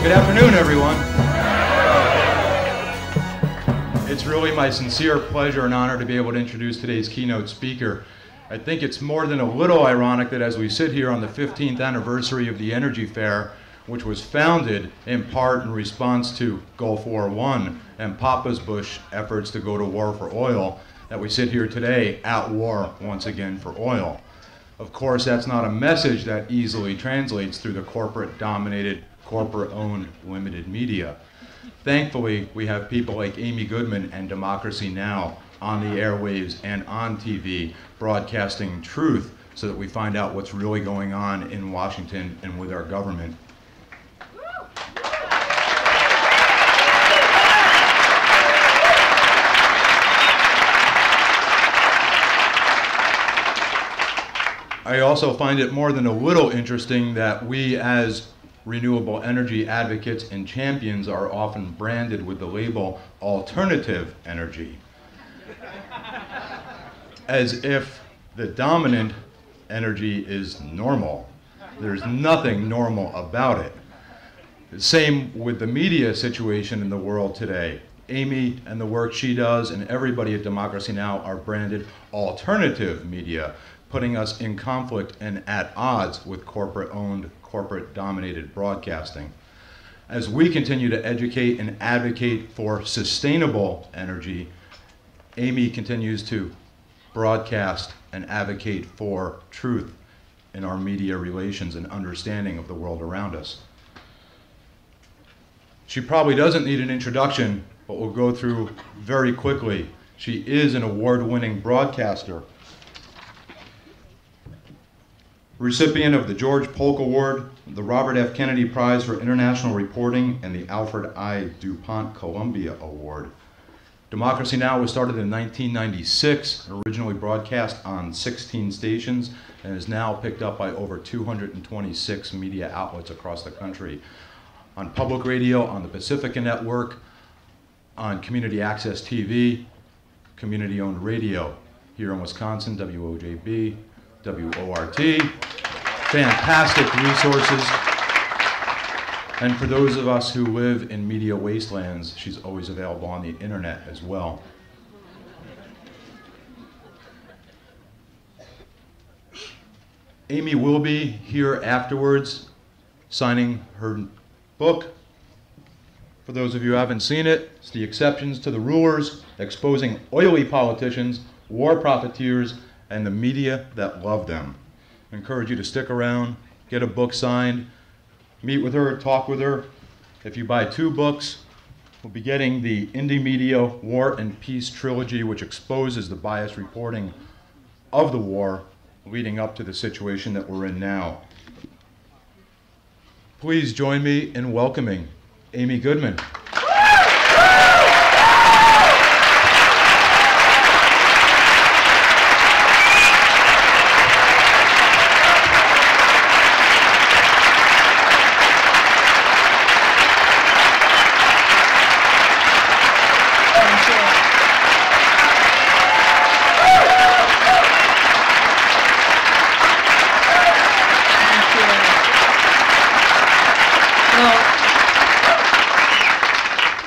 Good afternoon, everyone. It's really my sincere pleasure and honor to be able to introduce today's keynote speaker. I think it's more than a little ironic that as we sit here on the 15th anniversary of the Energy Fair, which was founded in part in response to Gulf War I and Papa's Bush efforts to go to war for oil, that we sit here today at war once again for oil. Of course, that's not a message that easily translates through the corporate-dominated, corporate-owned limited media. Thankfully, we have people like Amy Goodman and Democracy Now! On the airwaves and on TV, broadcasting truth so that we find out what's really going on in Washington and with our government. I also find it more than a little interesting that we as renewable energy advocates and champions are often branded with the label alternative energy, as if the dominant energy is normal. There's nothing normal about it. Same with the media situation in the world today. Amy and the work she does and everybody at Democracy Now! Are branded alternative media, putting us in conflict and at odds with corporate-owned, corporate-dominated broadcasting. As we continue to educate and advocate for sustainable energy, Amy continues to broadcast and advocate for truth in our media relations and understanding of the world around us. She probably doesn't need an introduction, but we'll go through very quickly. She is an award-winning broadcaster, recipient of the George Polk Award, the Robert F. Kennedy Prize for International Reporting, and the Alfred I. DuPont Columbia Award. Democracy Now! Was started in 1996, originally broadcast on 16 stations, and is now picked up by over 226 media outlets across the country. On public radio, on the Pacifica Network, on community access TV, community-owned radio here in Wisconsin, WOJB, WORT, fantastic resources. And for those of us who live in media wastelands, she's always available on the internet as well. Amy will be here afterwards signing her book. For those of you who haven't seen it, it's The Exceptions to the Rulers, Exposing Oily Politicians, War Profiteers, and the Media That Love Them. I encourage you to stick around, get a book signed, meet with her, talk with her. If you buy 2 books, we'll be getting the Indie Media War and Peace Trilogy, which exposes the biased reporting of the war leading up to the situation that we're in now. Please join me in welcoming Amy Goodman.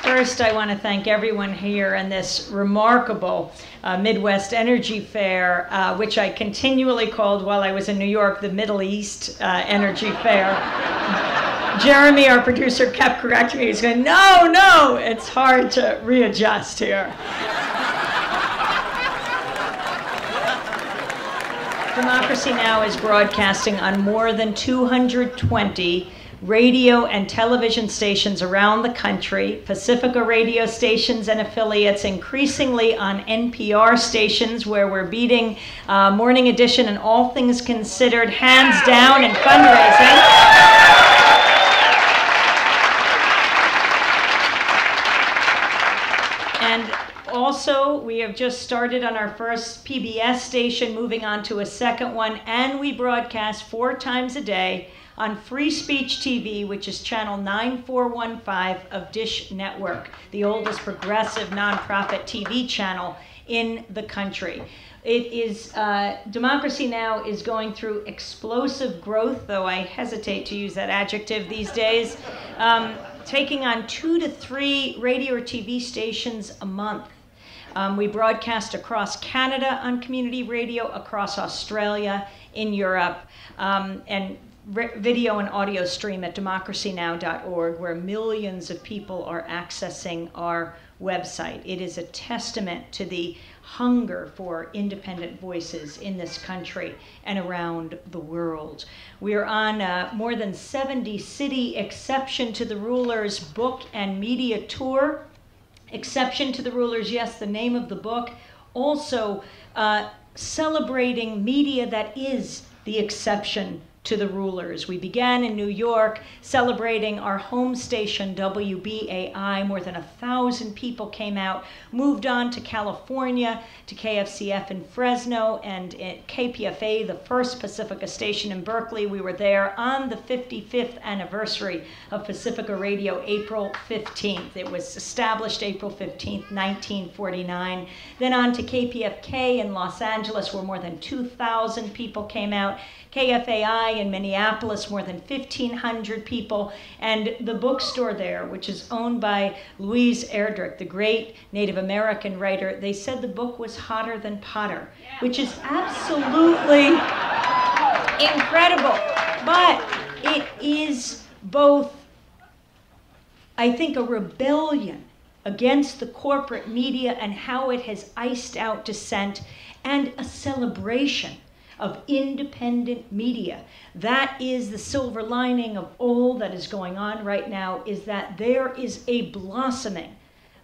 First, I want to thank everyone here in this remarkable Midwest Energy Fair, which I continually called while I was in New York the Middle East Energy Fair. Jeremy, our producer, kept correcting me. He's going, no, no, it's hard to readjust here. Democracy Now! Is broadcasting on more than 220 radio and television stations around the country, Pacifica radio stations and affiliates, increasingly on NPR stations where we're beating Morning Edition and All Things Considered hands down in fundraising. And also, we have just started on our first PBS station, moving on to a second one, and we broadcast 4 times a day on Free Speech TV, which is channel 9415 of Dish Network, the oldest progressive nonprofit TV channel in the country. It is, Democracy Now! Is going through explosive growth, though I hesitate to use that adjective these days, taking on 2 to 3 radio or TV stations a month. We broadcast across Canada on community radio, across Australia, in Europe, and video and audio stream at democracynow.org, where millions of people are accessing our website. It is a testament to the hunger for independent voices in this country and around the world. We are on more than 70 city Exception to the Rulers book and media tour. Exception to the Rulers, yes, the name of the book. Also celebrating media that is the exception to the rulers. We began in New York celebrating our home station, WBAI. More than 1,000 people came out, moved on to California, to KFCF in Fresno, and KPFA, the first Pacifica station in Berkeley. We were there on the 55th anniversary of Pacifica Radio, April 15th. It was established April 15th, 1949. Then on to KPFK in Los Angeles, where more than 2,000 people came out. KFAI in Minneapolis, more than 1,500 people, and the bookstore there, which is owned by Louise Erdrich, the great Native American writer. They said the book was hotter than Potter, which is absolutely incredible. But it is both, I think, a rebellion against the corporate media and how it has iced out dissent, and a celebration of independent media. That is the silver lining of all that is going on right now, is that there is a blossoming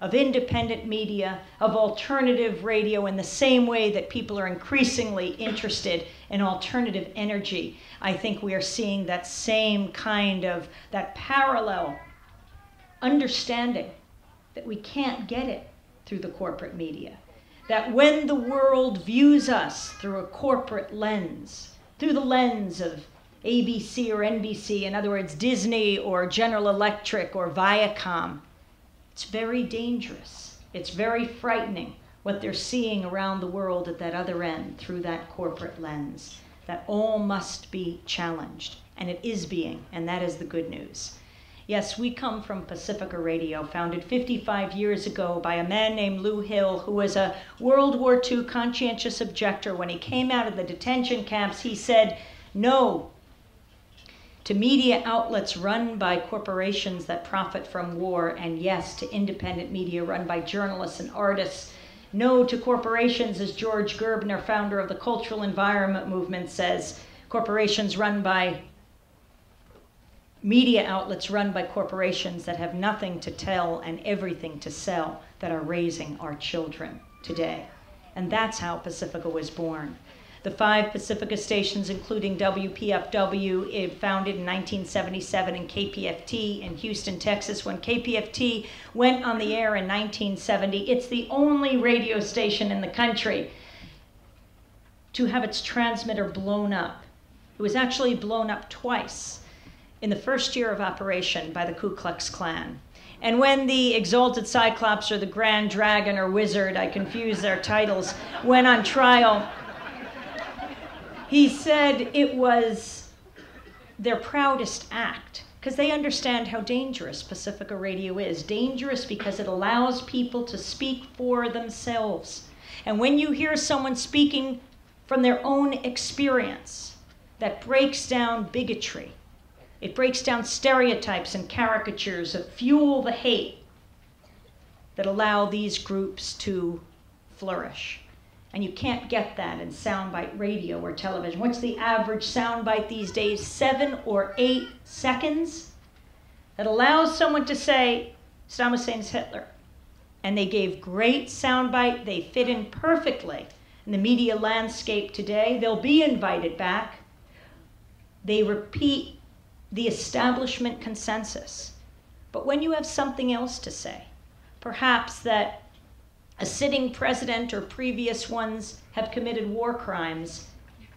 of independent media, of alternative radio, in the same way that people are increasingly interested in alternative energy. I think we are seeing that same kind of, that parallel understanding that we can't get it through the corporate media. That when the world views us through a corporate lens, through the lens of ABC or NBC, in other words, Disney or General Electric or Viacom, it's very dangerous. It's very frightening what they're seeing around the world at that other end through that corporate lens. That all must be challenged, and it is being, and that is the good news. Yes, we come from Pacifica Radio, founded 55 years ago by a man named Lou Hill, who was a World War II conscientious objector. When he came out of the detention camps, he said no to media outlets run by corporations that profit from war, and yes to independent media run by journalists and artists. No to corporations, as George Gerbner, founder of the Cultural Environment Movement, says, corporations run by media outlets run by corporations that have nothing to tell and everything to sell, that are raising our children today. And that's how Pacifica was born. The 5 Pacifica stations, including WPFW, founded in 1977, and KPFT in Houston, Texas. When KPFT went on the air in 1970, it's the only radio station in the country to have its transmitter blown up. It was actually blown up twice in the first year of operation by the Ku Klux Klan. And when the Exalted Cyclops or the Grand Dragon or Wizard, I confuse their titles, went on trial, he said it was their proudest act, because they understand how dangerous Pacifica Radio is. Dangerous because it allows people to speak for themselves. And when you hear someone speaking from their own experience, that breaks down bigotry. It breaks down stereotypes and caricatures that fuel the hate that allow these groups to flourish. And you can't get that in soundbite radio or television. What's the average soundbite these days? 7 or 8 seconds? That allows someone to say, Saddam Hussein's Hitler. And they gave great soundbite. They fit in perfectly in the media landscape today. They'll be invited back. They repeat the establishment consensus. But when you have something else to say, perhaps that a sitting president or previous ones have committed war crimes,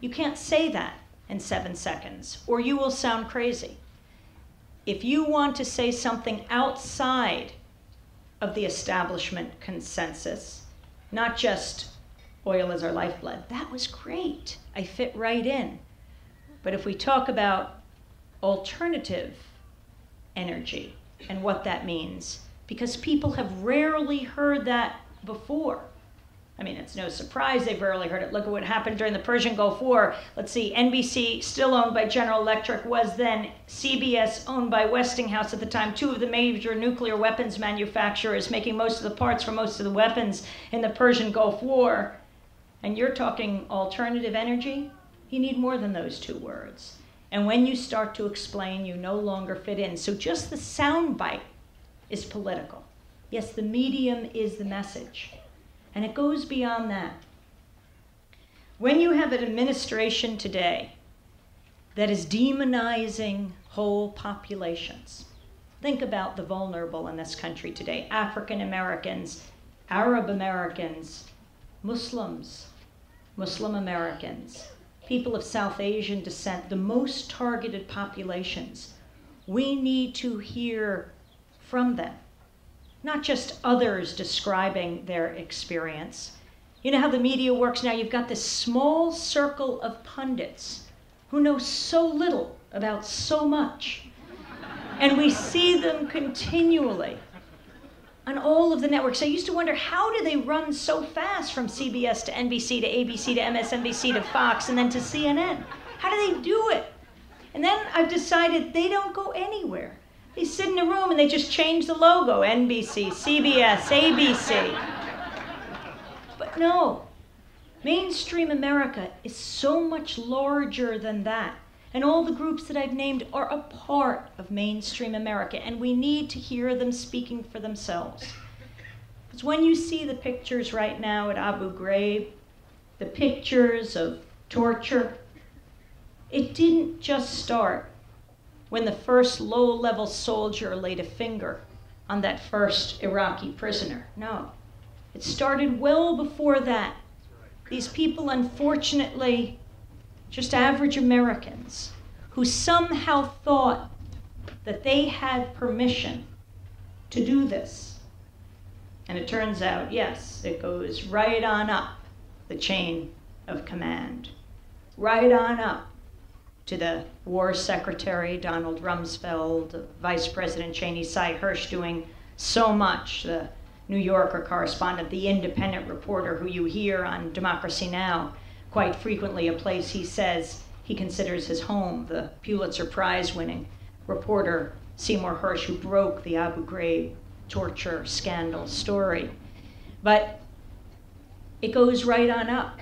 you can't say that in 7 seconds, or you will sound crazy. If you want to say something outside of the establishment consensus, not just oil is our lifeblood, that was great. I fit right in. But if we talk about alternative energy and what that means, because people have rarely heard that before. I mean, it's no surprise they've rarely heard it. Look at what happened during the Persian Gulf War. Let's see, NBC, still owned by General Electric, was then CBS, owned by Westinghouse at the time, 2 of the major nuclear weapons manufacturers, making most of the parts for most of the weapons in the Persian Gulf War. And you're talking alternative energy? You need more than those 2 words. And when you start to explain, you no longer fit in. So just the soundbite is political. Yes, the medium is the message. And it goes beyond that. When you have an administration today that is demonizing whole populations, think about the vulnerable in this country today: African Americans, Arab Americans, Muslims, Muslim Americans, people of South Asian descent, the most targeted populations. We need to hear from them. Not just others describing their experience. You know how the media works now? You've got this small circle of pundits who know so little about so much. And we see them continually on all of the networks. I used to wonder, how do they run so fast from CBS to NBC to ABC to MSNBC to Fox and then to CNN? How do they do it? And then I've decided they don't go anywhere. They sit in a room and they just change the logo, NBC, CBS, ABC. But no, mainstream America is so much larger than that. And all the groups that I've named are a part of mainstream America, and we need to hear them speaking for themselves. Because when you see the pictures right now at Abu Ghraib, the pictures of torture, it didn't just start when the first low-level soldier laid a finger on that first Iraqi prisoner. No, it started well before that. These people, unfortunately, just average Americans who somehow thought that they had permission to do this. And it turns out, yes, it goes right on up the chain of command, right on up to the War Secretary, Donald Rumsfeld, Vice President Cheney, Cy Hirsch doing so much, the New Yorker correspondent, the independent reporter who you hear on Democracy Now! Quite frequently, a place he says he considers his home, the Pulitzer Prize-winning reporter Seymour Hersh, who broke the Abu Ghraib torture scandal story. But it goes right on up.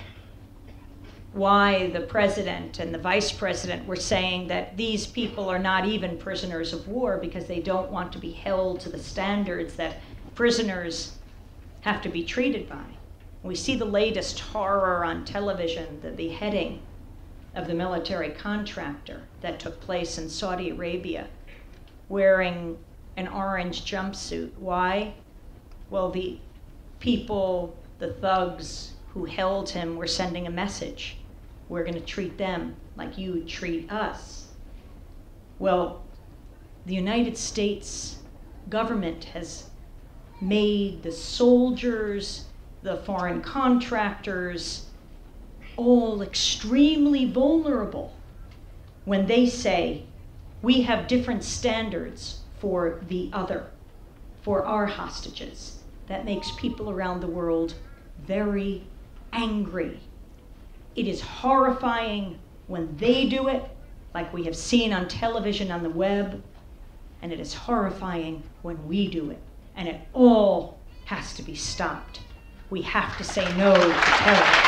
Why the president and the vice president were saying that these people are not even prisoners of war because they don't want to be held to the standards that prisoners have to be treated by. We see the latest horror on television, the beheading of the military contractor that took place in Saudi Arabia, wearing an orange jumpsuit. Why? Well, the people, the thugs who held him were sending a message. We're going to treat them like you treat us. Well, the United States government has made the soldiers, the foreign contractors, all extremely vulnerable when they say, we have different standards for the other, for our hostages. That makes people around the world very angry. It is horrifying when they do it, like we have seen on television, on the web, and it is horrifying when we do it. And it all has to be stopped. We have to say no to terror.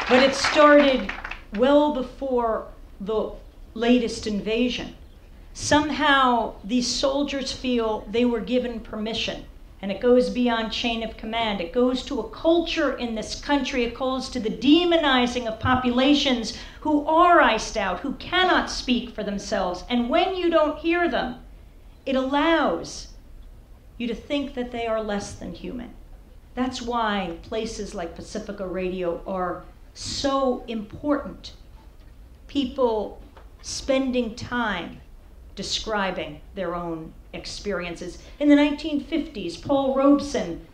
But it started well before the latest invasion. Somehow these soldiers feel they were given permission, and it goes beyond chain of command. It goes to a culture in this country. It goes to the demonizing of populations who are iced out, who cannot speak for themselves. And when you don't hear them, it allows you to think that they are less than human. That's why places like Pacifica Radio are so important. People spending time describing their own experiences. In the 1950s, Paul Robeson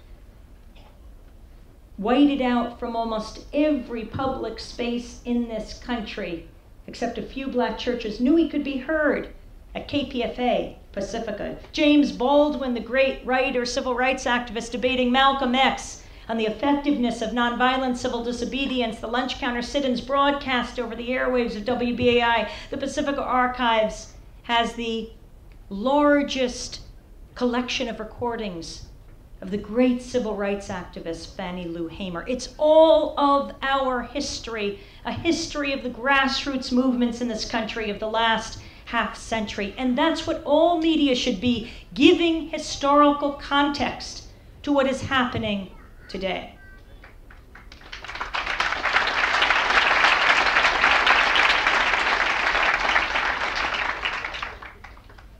whited out from almost every public space in this country, except a few black churches, knew he could be heard at KPFA, Pacifica. James Baldwin, the great writer, civil rights activist, debating Malcolm X on the effectiveness of nonviolent civil disobedience, the lunch counter sit-ins broadcast over the airwaves of WBAI. The Pacifica Archives has the largest collection of recordings of the great civil rights activist Fannie Lou Hamer. It's all of our history, a history of the grassroots movements in this country of the last half century. And that's what all media should be, giving historical context to what is happening today.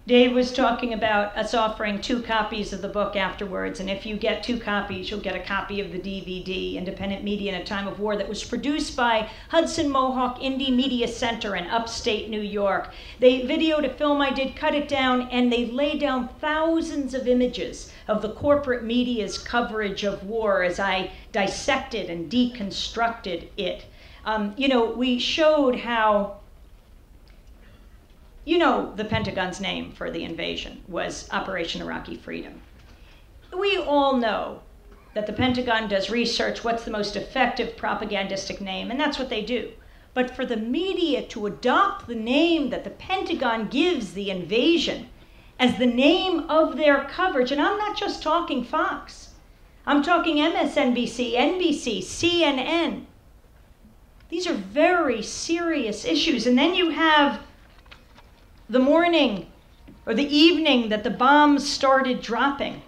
Dave was talking about us offering 2 copies of the book afterwards, and if you get 2 copies, you'll get a copy of the DVD, Independent Media in a Time of War, that was produced by Hudson Mohawk Indie Media Center in upstate New York. They videoed a film I did, cut it down, and they laid down thousands of images of the corporate media's coverage of war as I dissected and deconstructed it. We showed how, the Pentagon's name for the invasion was Operation Iraqi Freedom. We all know that the Pentagon does research, what's the most effective propagandistic name, and that's what they do. But for the media to adopt the name that the Pentagon gives the invasion as the name of their coverage, and I'm not just talking Fox, I'm talking MSNBC, NBC, CNN. These are very serious issues. And then you have the morning or the evening that the bombs started dropping,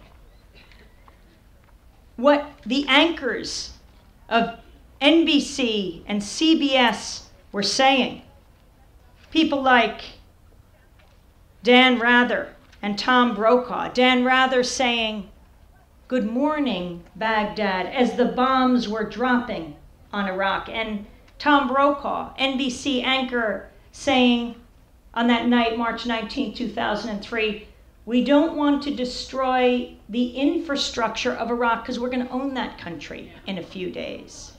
what the anchors of NBC and CBS were saying. People like Dan Rather and Tom Brokaw. Dan Rather saying, "Good morning, Baghdad," as the bombs were dropping on Iraq. And Tom Brokaw, NBC anchor, saying on that night, March 19, 2003, "We don't want to destroy the infrastructure of Iraq because we're going to own that country in a few days."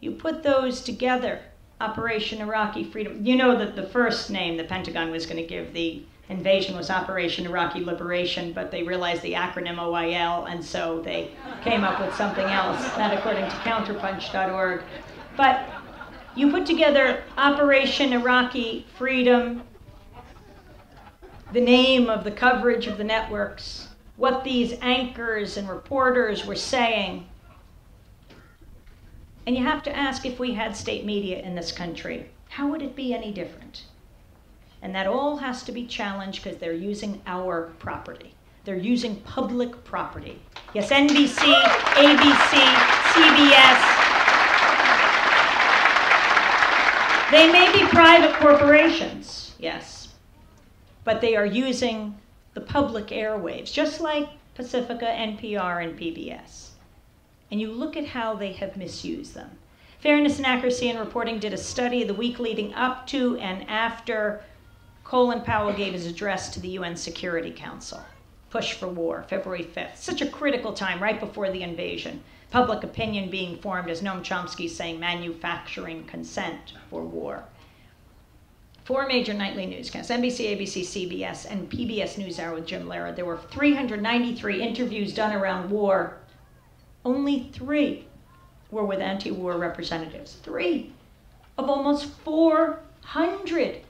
You put those together, Operation Iraqi Freedom. You know that the first name the Pentagon was going to give the invasion was Operation Iraqi Liberation, but they realized the acronym OIL, and so they came up with something else, that according to counterpunch.org. But you put together Operation Iraqi Freedom, the name of the coverage of the networks, what these anchors and reporters were saying, and you have to ask, if we had state media in this country, how would it be any different? And that all has to be challenged because they're using our property. They're using public property. Yes, NBC, ABC, CBS. They may be private corporations, yes, but they are using the public airwaves, just like Pacifica, NPR, and PBS. And you look at how they have misused them. Fairness and Accuracy in Reporting did a study the week leading up to and after Colin Powell gave his address to the UN Security Council. Push for war, February 5th. Such a critical time, right before the invasion. Public opinion being formed, as Noam Chomsky saying, manufacturing consent for war. 4 major nightly newscasts, NBC, ABC, CBS, and PBS NewsHour with Jim Lehrer. There were 393 interviews done around war. Only 3 were with anti-war representatives. 3 of almost 400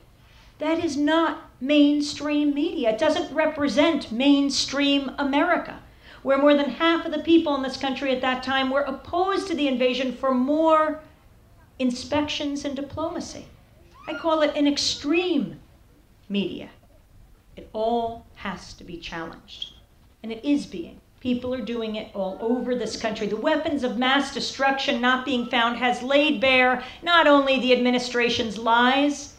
That is not mainstream media. It doesn't represent mainstream America, where more than half of the people in this country at that time were opposed to the invasion for more inspections and diplomacy. I call it an extreme media. It all has to be challenged, and it is being. People are doing it all over this country. The weapons of mass destruction not being found has laid bare not only the administration's lies,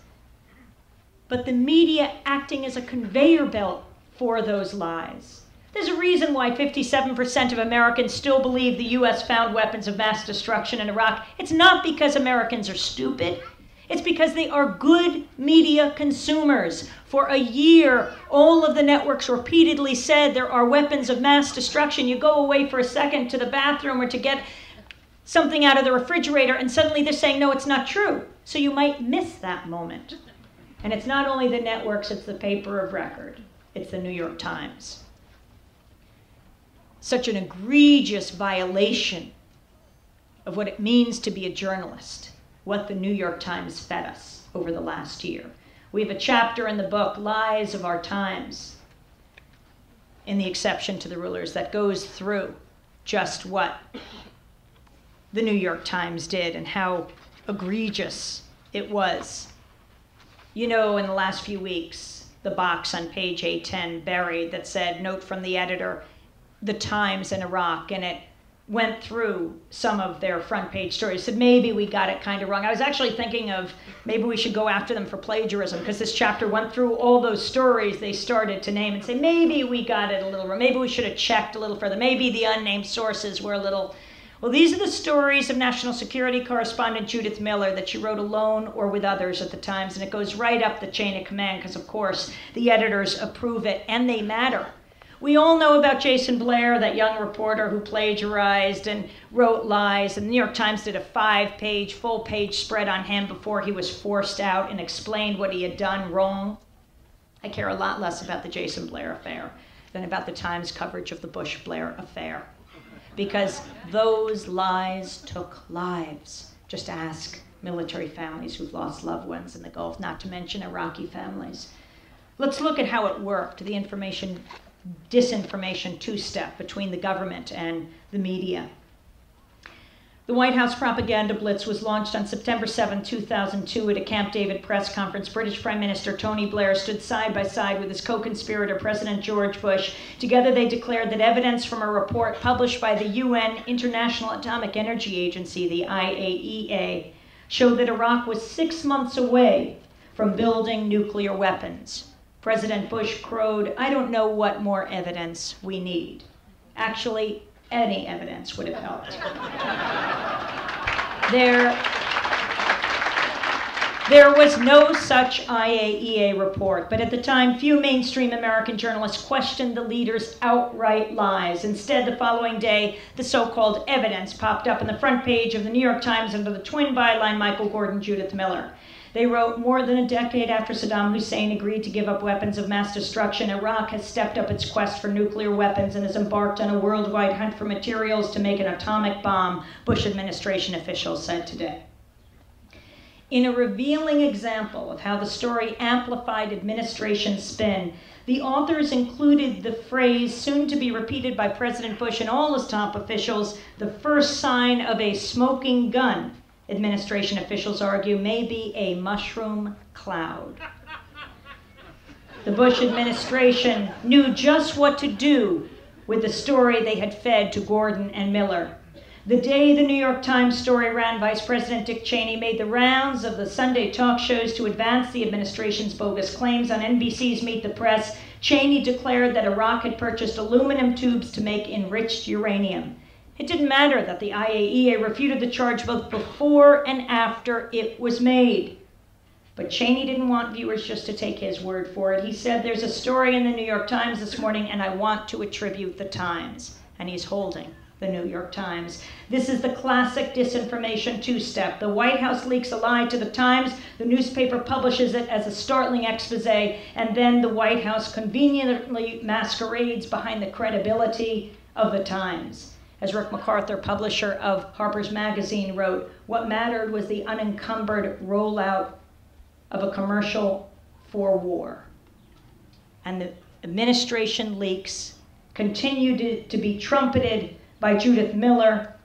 but the media acting as a conveyor belt for those lies. There's a reason why 57% of Americans still believe the US found weapons of mass destruction in Iraq. It's not because Americans are stupid. It's because they are good media consumers. For a year, all of the networks repeatedly said there are weapons of mass destruction. You go away for a second to the bathroom or to get something out of the refrigerator, and suddenly they're saying, no, it's not true. So you might miss that moment. And it's not only the networks, it's the paper of record. It's the New York Times. Such an egregious violation of what it means to be a journalist, what the New York Times fed us over the last year. We have a chapter in the book, Lies of Our Times, in the exception to the rulers, that goes through just what the New York Times did and how egregious it was. You know, in the last few weeks, the box on page 810 buried that said, note from the editor, the Times in Iraq, and it went through some of their front page stories, said maybe we got it kind of wrong. I was actually thinking of maybe we should go after them for plagiarism, because this chapter went through all those stories they started to name and say maybe we got it a little wrong, maybe we should have checked a little further, maybe the unnamed sources were a little... Well, these are the stories of National Security Correspondent Judith Miller that she wrote alone or with others at the Times, and it goes right up the chain of command because, of course, the editors approve it, and they matter. We all know about Jason Blair, that young reporter who plagiarized and wrote lies, and the New York Times did a 5-page, full-page spread on him before he was forced out and explained what he had done wrong. I care a lot less about the Jason Blair affair than about the Times coverage of the Bush-Blair affair, because those lies took lives. Just ask military families who've lost loved ones in the Gulf, not to mention Iraqi families. Let's look at how it worked, the disinformation two-step between the government and the media. The White House propaganda blitz was launched on September 7, 2002 at a Camp David press conference. British Prime Minister Tony Blair stood side by side with his co-conspirator, President George Bush. Together they declared that evidence from a report published by the UN International Atomic Energy Agency, the IAEA, showed that Iraq was 6 months away from building nuclear weapons. President Bush crowed, "I don't know what more evidence we need." Actually, any evidence would have helped. There was no such IAEA report, but at the time, few mainstream American journalists questioned the leader's outright lies. Instead, the following day, the so-called evidence popped up on the front page of the New York Times under the twin byline, Michael Gordon, Judith Miller. They wrote, more than a decade after Saddam Hussein agreed to give up weapons of mass destruction, Iraq has stepped up its quest for nuclear weapons and has embarked on a worldwide hunt for materials to make an atomic bomb, Bush administration officials said today. In a revealing example of how the story amplified administration spin, the authors included the phrase, soon to be repeated by President Bush and all his top officials, the first sign of a smoking gun, administration officials argue, may be a mushroom cloud. The Bush administration knew just what to do with the story they had fed to Gordon and Miller. The day the New York Times story ran, Vice President Dick Cheney made the rounds of the Sunday talk shows to advance the administration's bogus claims. On NBC's Meet the Press, Cheney declared that Iraq had purchased aluminum tubes to make enriched uranium. It didn't matter that the IAEA refuted the charge both before and after it was made. But Cheney didn't want viewers just to take his word for it. He said, there's a story in the New York Times this morning, and I want to attribute the Times. And he's holding the New York Times. This is the classic disinformation two-step. The White House leaks a lie to the Times, the newspaper publishes it as a startling expose, and then the White House conveniently masquerades behind the credibility of the Times. As Rick MacArthur, publisher of Harper's Magazine, wrote, what mattered was the unencumbered rollout of a commercial for war. And the administration leaks continue to be trumpeted by Judith Miller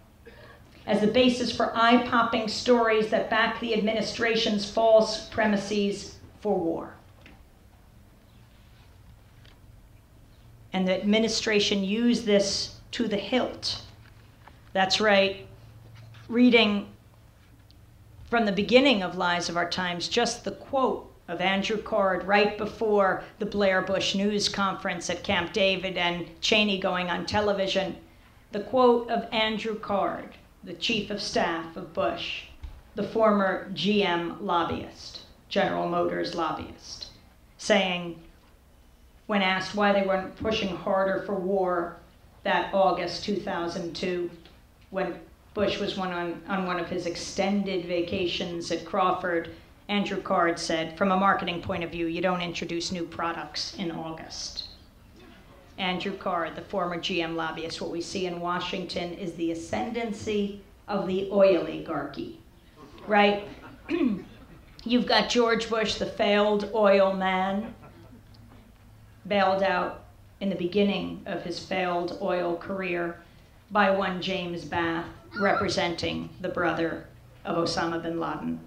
as the basis for eye-popping stories that back the administration's false premises for war. And the administration used this to the hilt. That's right. Reading from the beginning of Lies of Our Times, just the quote of Andrew Card right before the Blair-Bush news conference at Camp David and Cheney going on television. The quote of Andrew Card, the chief of staff of Bush, the former GM lobbyist, General Motors lobbyist, saying, when asked why they weren't pushing harder for war that August 2002, when Bush was on one of his extended vacations at Crawford, Andrew Card said, from a marketing point of view, you don't introduce new products in August. Andrew Card, the former GM lobbyist, what we see in Washington is the ascendancy of the oligarchy, right? You've got George Bush, the failed oil man, bailed out in the beginning of his failed oil career by one James Bath, representing the brother of Osama bin Laden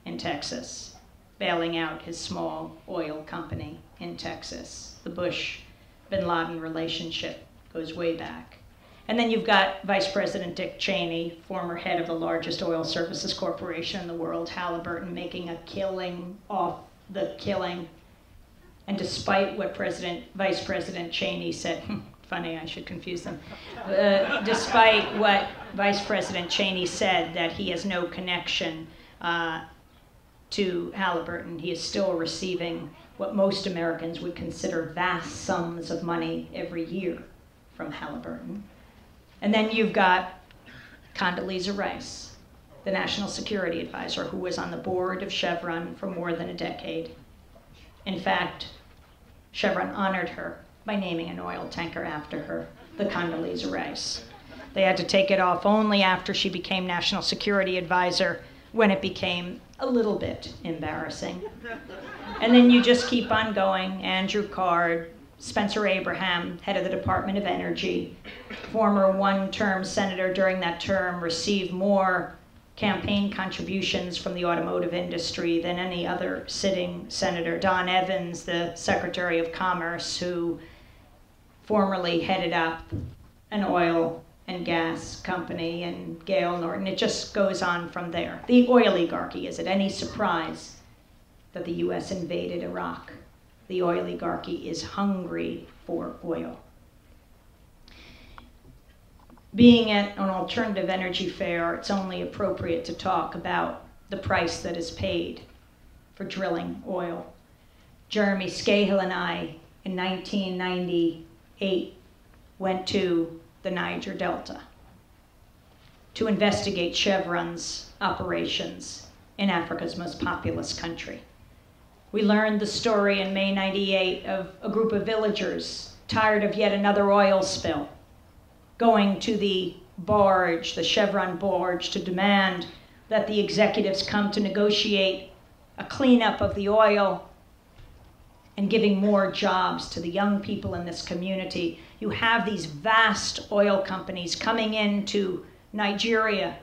in Texas, bailing out his small oil company in Texas. The Bush-bin Laden relationship goes way back. And then you've got Vice President Dick Cheney, former head of the largest oil services corporation in the world, Halliburton, making a killing off the killing. And despite what Vice President Cheney said, funny, I should confuse them. Despite what Vice President Cheney said, that he has no connection to Halliburton, he is still receiving what most Americans would consider vast sums of money every year from Halliburton. And then you've got Condoleezza Rice, the National Security Advisor, who was on the board of Chevron for more than a decade. In fact, Chevron honored her by naming an oil tanker after her, the Condoleezza Rice. They had to take it off only after she became National Security Advisor, when it became a little bit embarrassing. And then you just keep on going. Andrew Card, Spencer Abraham, head of the Department of Energy, former one-term senator during that term, received more campaign contributions from the automotive industry than any other sitting senator. Don Evans, the Secretary of Commerce, who formerly headed up an oil and gas company, and Gail Norton. It just goes on from there. The oligarchy. Is it any surprise that the US invaded Iraq? The oligarchy is hungry for oil. Being at an alternative energy fair, it's only appropriate to talk about the price that is paid for drilling oil. Jeremy Scahill and I, in 1998, went to the Niger Delta to investigate Chevron's operations in Africa's most populous country. We learned the story in May '98 of a group of villagers tired of yet another oil spill, going to the barge, the Chevron barge, to demand that the executives come to negotiate a cleanup of the oil and giving more jobs to the young people in this community. You have these vast oil companies coming into Nigeria,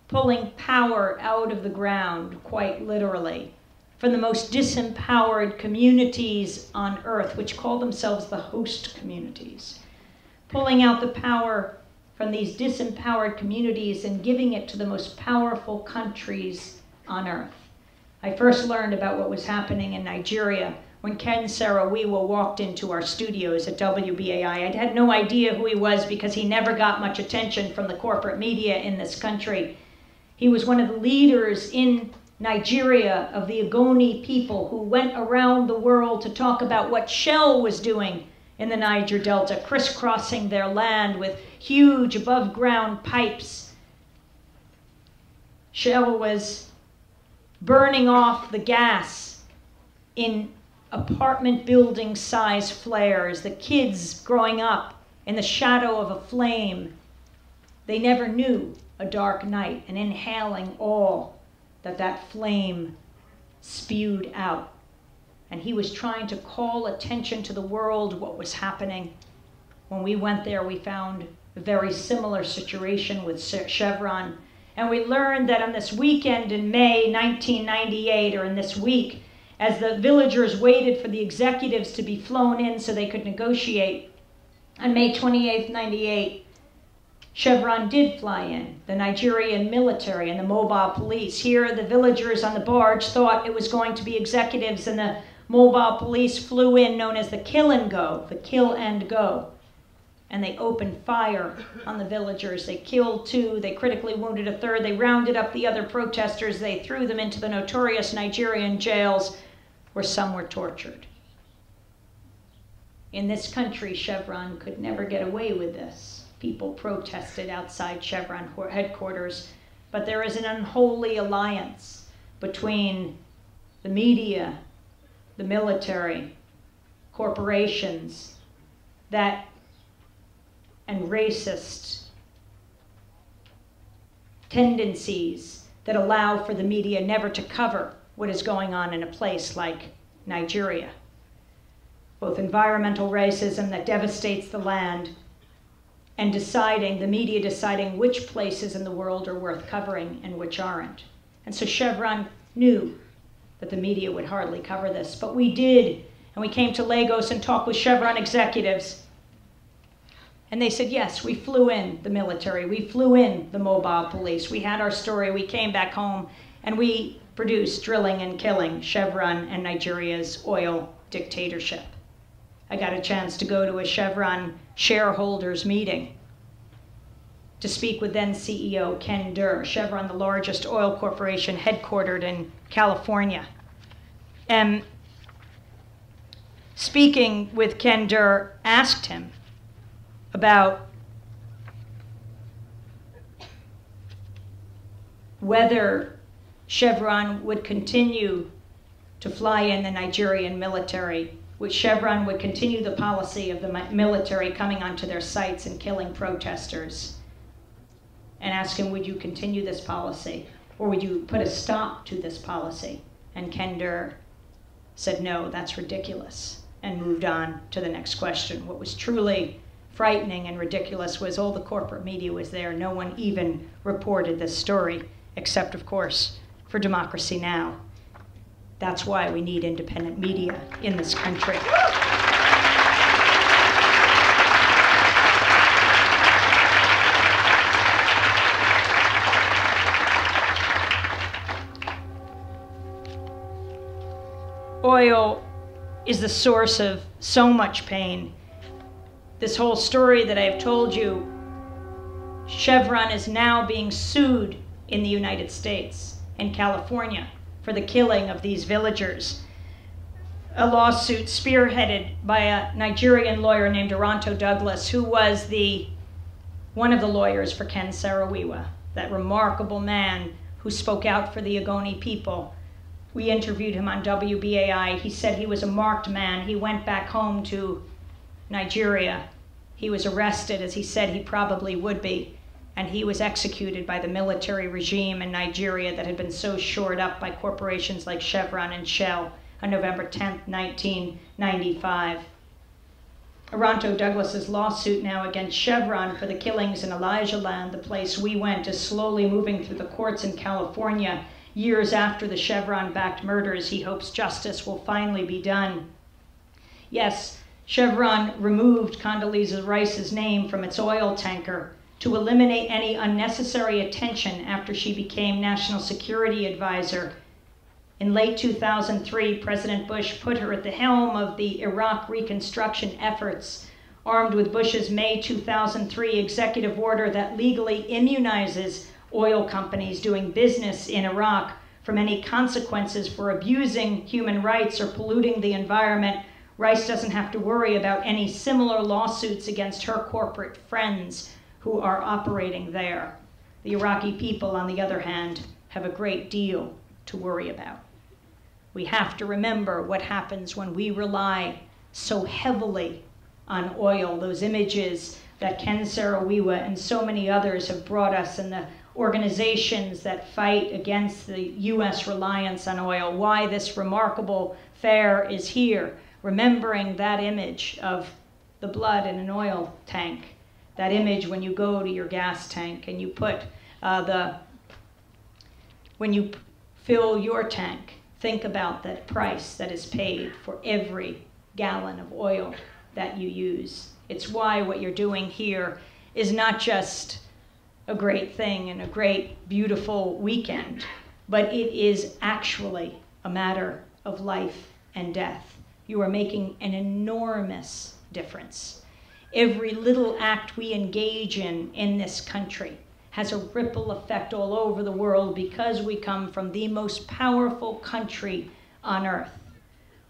pulling power out of the ground, quite literally, from the most disempowered communities on earth, which call themselves the host communities, pulling out the power from these disempowered communities and giving it to the most powerful countries on earth. I first learned about what was happening in Nigeria when Ken Saro-Wiwa walked into our studios at WBAI. I had no idea who he was because he never got much attention from the corporate media in this country. He was one of the leaders in Nigeria of the Ogoni people who went around the world to talk about what Shell was doing in the Niger Delta, crisscrossing their land with huge above-ground pipes. Shell was burning off the gas in apartment building size flares, the kids growing up in the shadow of a flame. They never knew a dark night, and inhaling all that flame spewed out And he was trying to call attention to the world, what was happening. When we went there, we found a very similar situation with Chevron. And we learned that on this weekend in May 1998, or in this week, as the villagers waited for the executives to be flown in so they could negotiate, on May 28, 98, Chevron did fly in, the Nigerian military and the mobile police. Here, the villagers on the barge thought it was going to be executives, and the mobile police flew in, known as the kill and go, the kill and go. And they opened fire on the villagers. They killed 2, they critically wounded a 3rd, they rounded up the other protesters, they threw them into the notorious Nigerian jails where some were tortured. In this country, Chevron could never get away with this. People protested outside Chevron headquarters, but there is an unholy alliance between the media, the military, corporations, and racist tendencies that allow for the media never to cover what is going on in a place like Nigeria. Both environmental racism that devastates the land and the media deciding which places in the world are worth covering and which aren't. And so Chevron knew that the media would hardly cover this, but we did. And we came to Lagos and talked with Chevron executives. And they said, yes, we flew in the military, we flew in the mobile police, we had our story, we came back home, and we produced Drilling and Killing, Chevron and Nigeria's oil dictatorship. I got a chance to go to a Chevron shareholders meeting to speak with then CEO Ken Durr, Chevron, the largest oil corporation headquartered in California. And speaking with Ken Durr, asked him about whether Chevron would continue to fly in the Nigerian military, which Chevron would continue the policy of the military coming onto their sites and killing protesters, and ask him, would you continue this policy, or would you put a stop to this policy? And Ken Durr said, no, that's ridiculous, and moved on to the next question. What was truly frightening and ridiculous was all the corporate media was there. No one even reported this story, except, of course, for Democracy Now! That's why we need independent media in this country. Oil is the source of so much pain. This whole story that I've told you, Chevron is now being sued in the United States and California for the killing of these villagers. A lawsuit spearheaded by a Nigerian lawyer named Oronto Douglas, who was one of the lawyers for Ken Saro-Wiwa, that remarkable man who spoke out for the Ogoni people. We interviewed him on WBAI. He said he was a marked man. He went back home to Nigeria. He was arrested, as he said he probably would be, and he was executed by the military regime in Nigeria that had been so shored up by corporations like Chevron and Shell on November 10, 1995. Oronto Douglas's lawsuit now against Chevron for the killings in Elijahland, the place we went, is slowly moving through the courts in California. Years after the Chevron-backed murders, he hopes justice will finally be done. Yes, Chevron removed Condoleezza Rice's name from its oil tanker to eliminate any unnecessary attention after she became National Security Advisor. In late 2003, President Bush put her at the helm of the Iraq reconstruction efforts, armed with Bush's May 2003 executive order that legally immunizes oil companies doing business in Iraq from any consequences for abusing human rights or polluting the environment. Rice doesn't have to worry about any similar lawsuits against her corporate friends who are operating there. The Iraqi people, on the other hand, have a great deal to worry about. We have to remember what happens when we rely so heavily on oil. Those images that Ken Saro-Wiwa and so many others have brought us, and the organizations that fight against the U.S. reliance on oil, why this remarkable fair is here, remembering that image of the blood in an oil tank, that image when you go to your gas tank and you put when you fill your tank, think about that price that is paid for every gallon of oil that you use. It's why what you're doing here is not just a great thing and a great, beautiful weekend, but it is actually a matter of life and death. You are making an enormous difference. Every little act we engage in this country has a ripple effect all over the world because we come from the most powerful country on earth.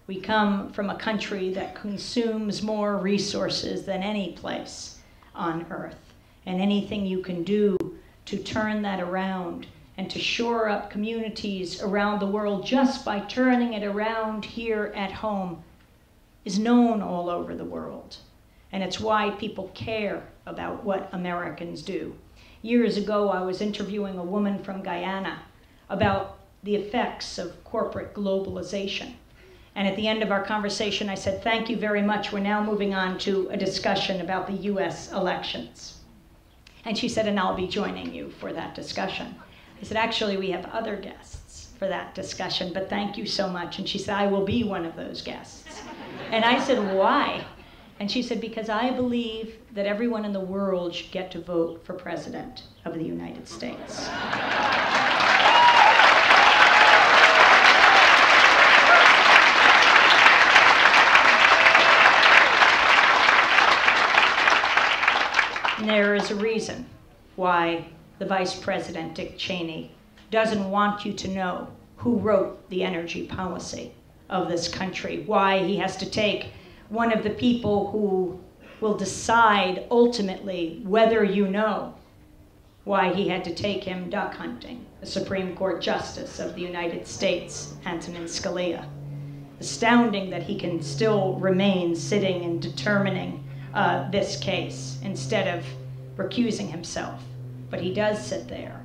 We come from a country that consumes more resources than any place on earth. And anything you can do to turn that around and to shore up communities around the world just by turning it around here at home is known all over the world. And it's why people care about what Americans do. Years ago, I was interviewing a woman from Guyana about the effects of corporate globalization. And at the end of our conversation, I said, "Thank you very much. We're now moving on to a discussion about the US elections." And she said, "And I'll be joining you for that discussion." I said, "Actually, we have other guests for that discussion, but thank you so much." And she said, "I will be one of those guests." And I said, "Why?" And she said, "Because I believe that everyone in the world should get to vote for President of the United States." And there is a reason why the Vice President, Dick Cheney, doesn't want you to know who wrote the energy policy of this country, why he has to take one of the people who will decide ultimately whether you know, why he had to take him duck hunting, the Supreme Court Justice of the United States, Antonin Scalia. Astounding that he can still remain sitting and determining this case instead of recusing himself. But he does sit there.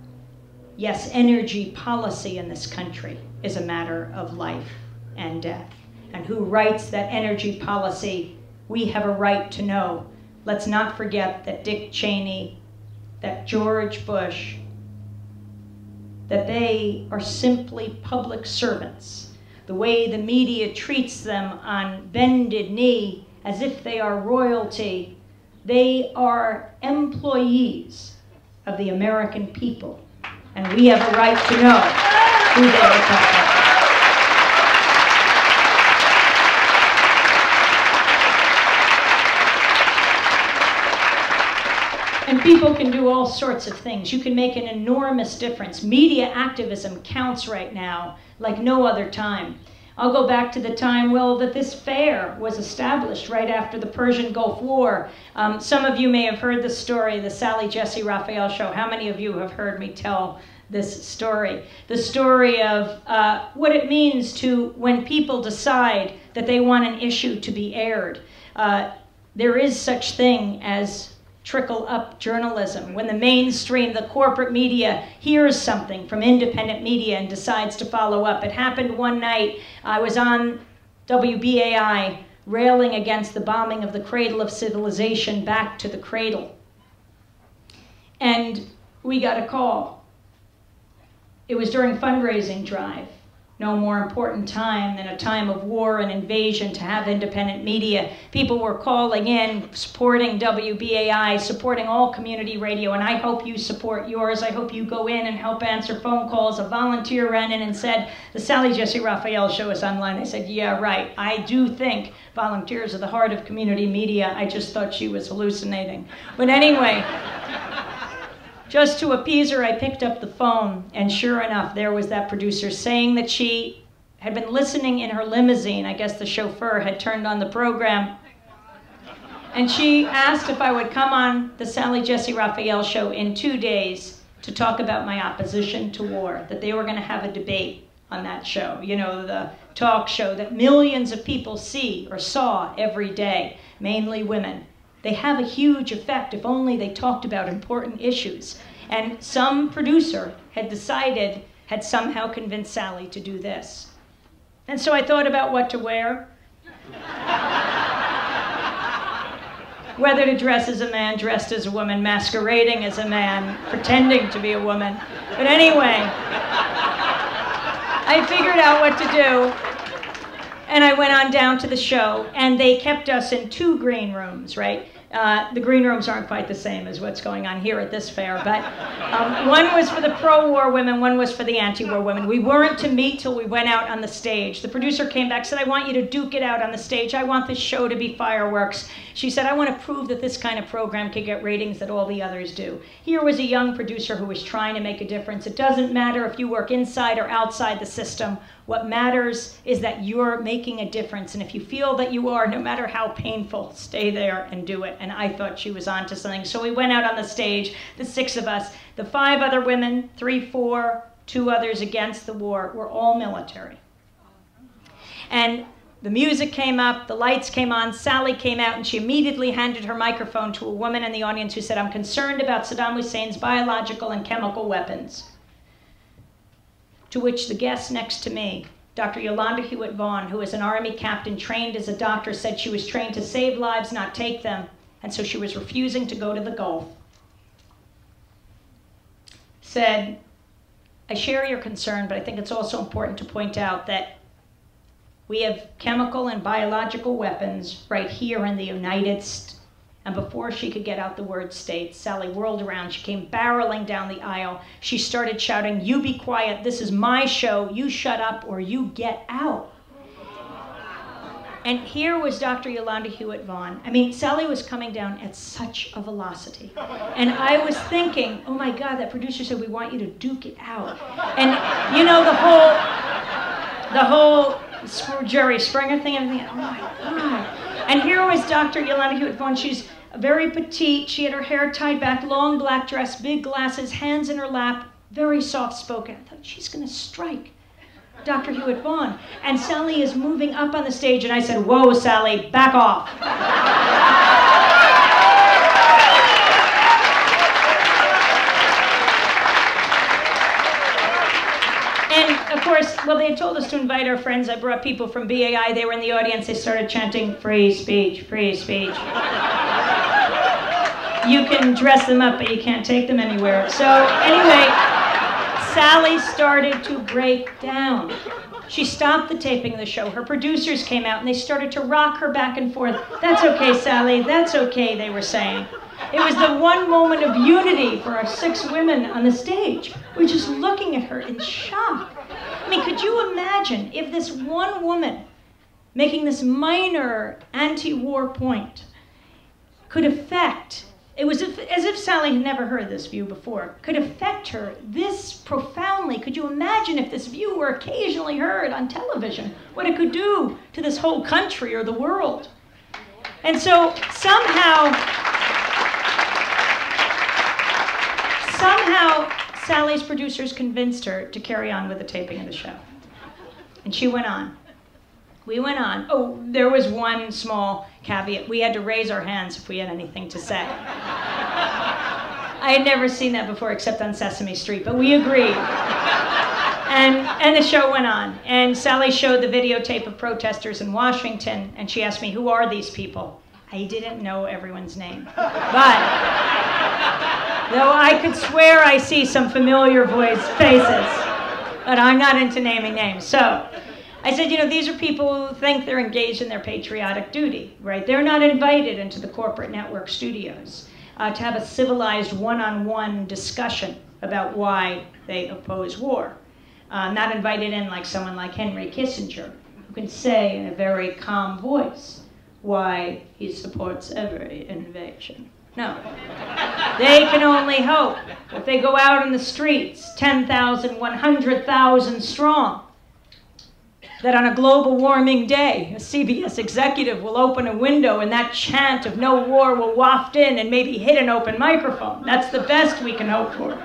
Yes, energy policy in this country is a matter of life and death. And who writes that energy policy, we have a right to know. Let's not forget that Dick Cheney, that George Bush, that they are simply public servants. The way the media treats them on bended knee as if they are royalty, they are employees of the American people. And we have a right to know who they are. And people can do all sorts of things. You can make an enormous difference. Media activism counts right now like no other time. I'll go back to the time, well, that this fair was established right after the Persian Gulf War. Some of you may have heard the story, the Sally Jesse Raphael show. How many of you have heard me tell this story? The story of what it means to when people decide that they want an issue to be aired. There is such thing as trickle-up journalism. When the mainstream, the corporate media, hears something from independent media and decides to follow up. It happened one night. I was on WBAI railing against the bombing of the cradle of civilization, Back to the Cradle. And we got a call. It was during fundraising drive. No more important time than a time of war and invasion to have independent media. People were calling in, supporting WBAI, supporting all community radio, and I hope you support yours. I hope you go in and help answer phone calls. A volunteer ran in and said, "The Sally Jesse Raphael show is online." I said, "Yeah, right. I do think volunteers are the heart of community media. I just thought she was hallucinating." But anyway, just to appease her, I picked up the phone, and sure enough, there was that producer saying that she had been listening in her limousine. I guess the chauffeur had turned on the program. And she asked if I would come on the Sally Jesse Raphael show in 2 days to talk about my opposition to war, that they were going to have a debate on that show. You know, the talk show that millions of people see or saw every day, mainly women. They have a huge effect if only they talked about important issues. And some producer had decided, had somehow convinced Sally to do this. And so I thought about what to wear. Whether to dress as a man, dressed as a woman, masquerading as a man, pretending to be a woman. But anyway, I figured out what to do, and I went on down to the show, and they kept us in 2 green rooms, right? The green rooms aren't quite the same as what's going on here at this fair, but one was for the pro-war women, one was for the anti-war women. We weren't to meet till we went out on the stage. The producer came back, said, I want you to duke it out on the stage. I want this show to be fireworks. She said, I want to prove that this kind of program can get ratings that all the others do. Here was a young producer who was trying to make a difference. It doesn't matter if you work inside or outside the system. What matters is that you're making a difference. And if you feel that you are, no matter how painful, stay there and do it. And I thought she was onto something. So we went out on the stage, the 6 of us. The 5 other women, 3 for, 2 others against the war, were all military. And the music came up, the lights came on, Sally came out, and she immediately handed her microphone to a woman in the audience who said, I'm concerned about Saddam Hussein's biological and chemical weapons. To which the guest next to me, Dr. Yolanda Hewitt-Vaughn, who is an Army captain trained as a doctor, said she was trained to save lives, not take them, and so she was refusing to go to the Gulf. Said, I share your concern, but I think it's also important to point out that we have chemical and biological weapons right here in the United States. And before she could get out the word States, Sally whirled around. She came barreling down the aisle. She started shouting, you be quiet, this is my show, you shut up or you get out. And here was Dr. Yolanda Hewitt-Vaughn. I mean, Sally was coming down at such a velocity. And I was thinking, oh my God, that producer said, we want you to duke it out. And you know, the whole Jerry Springer thing, I'm thinking, oh my God. And here was Dr. Yolanda Hewitt-Vaughn. She's very petite. She had her hair tied back, long black dress, big glasses, hands in her lap, very soft-spoken. I thought, she's going to strike Dr. Hewitt-Vaughn. And Sally is moving up on the stage, and I said, whoa, Sally, back off. And of course, well, they had told us to invite our friends. I brought people from BAI. They were in the audience. They started chanting, free speech, free speech. You can dress them up, but you can't take them anywhere. So anyway, Sally started to break down. She stopped the taping of the show. Her producers came out, and they started to rock her back and forth. That's okay, Sally. That's okay, they were saying. It was the one moment of unity for our 6 women on the stage. We were just looking at her in shock. I mean, could you imagine if this one woman making this minor anti-war point could affect, it was as if Sally had never heard this view before, could affect her this profoundly. Could you imagine if this view were occasionally heard on television, what it could do to this whole country or the world? And so somehow Sally's producers convinced her to carry on with the taping of the show. And she went on. We went on. Oh, there was one small caveat. We had to raise our hands if we had anything to say. I had never seen that before except on Sesame Street, but we agreed. And the show went on. And Sally showed the videotape of protesters in Washington, and she asked me, who are these people? I didn't know everyone's name. But though I could swear I see some familiar faces, but I'm not into naming names. So I said, you know, these are people who think they're engaged in their patriotic duty, right? They're not invited into the corporate network studios to have a civilized one-on-one discussion about why they oppose war. Not invited in like someone like Henry Kissinger, who can say in a very calm voice why he supports every invasion. No. They can only hope if they go out in the streets, 10,000, 100,000 strong, that on a global warming day, a CBS executive will open a window and that chant of no war will waft in and maybe hit an open microphone. That's the best we can hope for.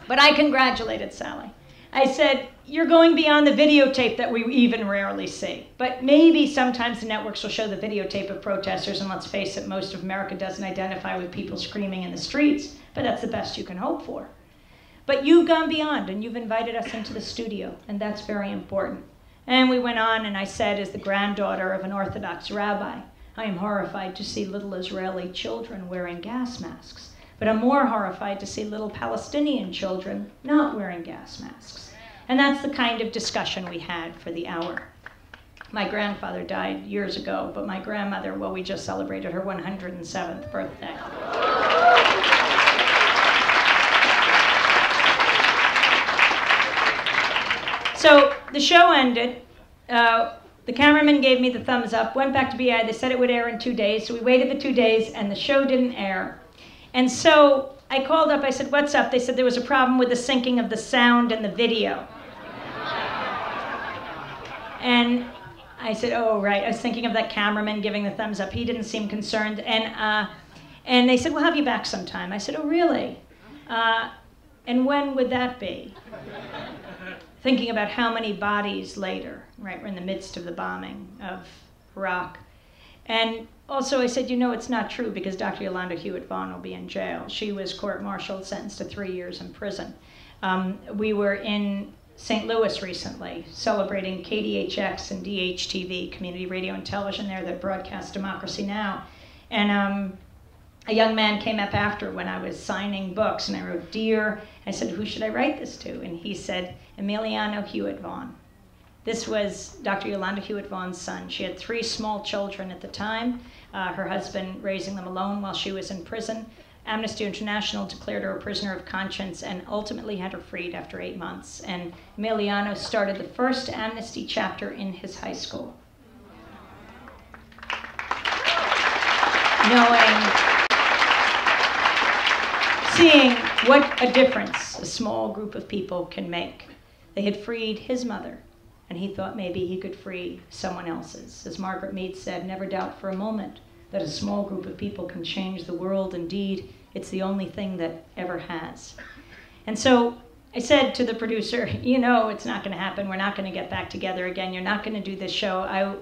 But I congratulated Sally. I said, you're going beyond the videotape that we even rarely see. But maybe sometimes the networks will show the videotape of protesters, and let's face it, most of America doesn't identify with people screaming in the streets, but that's the best you can hope for. But you've gone beyond, and you've invited us into the studio, and that's very important. And we went on, and I said, as the granddaughter of an Orthodox rabbi, I am horrified to see little Israeli children wearing gas masks, but I'm more horrified to see little Palestinian children not wearing gas masks. And that's the kind of discussion we had for the hour. My grandfather died years ago, but my grandmother, well, we just celebrated her 107th birthday. So the show ended. The cameraman gave me the thumbs up, went back to BI. They said it would air in 2 days, so we waited the 2 days, and the show didn't air. And so I called up, I said, what's up? They said there was a problem with the syncing of the sound and the video. And I said, oh, right. I was thinking of that cameraman giving the thumbs up. He didn't seem concerned. And they said, we'll have you back sometime. I said, oh, really? And when would that be? Thinking about how many bodies later, right? We're in the midst of the bombing of Iraq. And also I said, you know, it's not true because Dr. Yolanda Hewitt-Vaughn will be in jail. She was court-martialed, sentenced to 3 years in prison. We were in St. Louis recently, celebrating KDHX and DHTV, Community Radio and Television there that broadcast Democracy Now! And a young man came up after when I was signing books, and I wrote, Dear, I said, who should I write this to? And he said, Emiliano Hewitt-Vaughn. This was Dr. Yolanda Hewitt-Vaughn's son. She had 3 small children at the time, her husband raising them alone while she was in prison. Amnesty International declared her a prisoner of conscience and ultimately had her freed after 8 months. And Emiliano started the first Amnesty chapter in his high school. Seeing what a difference a small group of people can make. They had freed his mother, and he thought maybe he could free someone else's. As Margaret Mead said, never doubt for a moment that a small group of people can change the world. Indeed, it's the only thing that ever has. And so I said to the producer, you know, it's not going to happen. We're not going to get back together again. You're not going to do this show.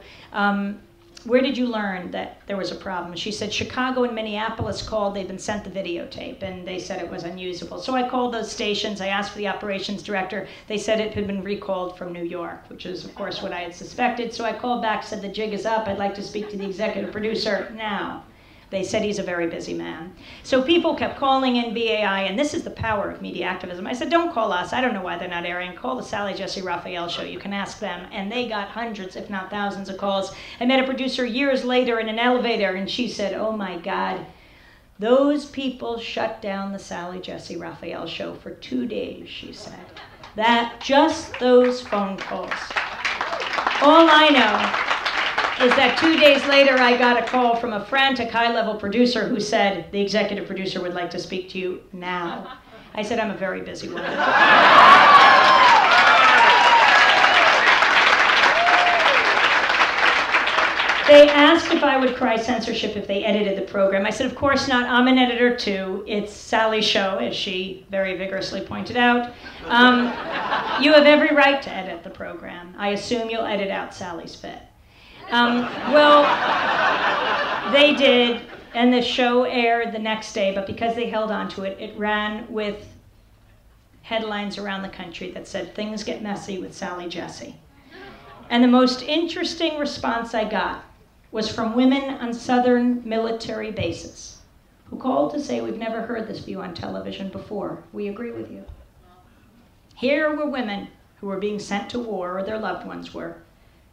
Where did you learn that there was a problem? She said, Chicago and Minneapolis called. They'd been sent the videotape, and they said it was unusable. So I called those stations. I asked for the operations director. They said it had been recalled from New York, which is, of course, what I had suspected. So I called back, said, the jig is up. I'd like to speak to the executive producer now. They said he's a very busy man. So people kept calling in BAI, and this is the power of media activism. I said, don't call us. I don't know why they're not airing. Call the Sally Jesse Raphael show. You can ask them. And they got hundreds, if not thousands, of calls. I met a producer years later in an elevator, and she said, oh, my God, those people shut down the Sally Jesse Raphael show for 2 days, she said. Just those phone calls. All I know is that 2 days later, I got a call from a frantic high-level producer who said, the executive producer would like to speak to you now. I said, I'm a very busy woman. They asked if I would cry censorship if they edited the program. I said, of course not. I'm an editor, too. It's Sally's show, as she very vigorously pointed out. You have every right to edit the program. I assume you'll edit out Sally's fit. Well, they did, and the show aired the next day, but because they held on to it, it ran with headlines around the country that said, things get messy with Sally Jesse. And the most interesting response I got was from women on southern military bases who called to say, we've never heard this view on television before. We agree with you. Here were women who were being sent to war, or their loved ones were,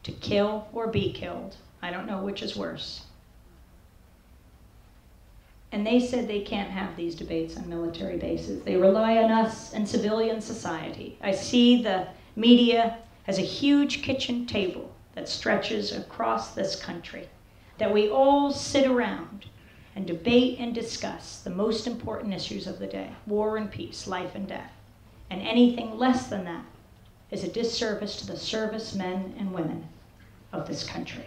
to kill or be killed. I don't know which is worse. And they said they can't have these debates on military bases. They rely on us and civilian society. I see the media as a huge kitchen table that stretches across this country, that we all sit around and debate and discuss the most important issues of the day, war and peace, life and death. And anything less than that is a disservice to the servicemen and women of this country.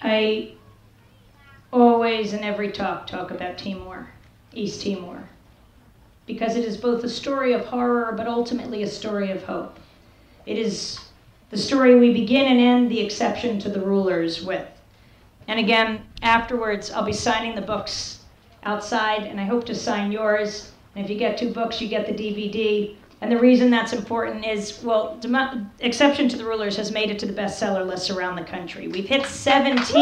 I always, in every talk about Timor, East Timor, because it is both a story of horror, but ultimately a story of hope. It is the story we begin and end the exception to the rulers with. And again, afterwards, I'll be signing the books outside, and I hope to sign yours. And if you get 2 books, you get the DVD. And the reason that's important is, well, Exception to the Rulers has made it to the bestseller lists around the country. We've hit 17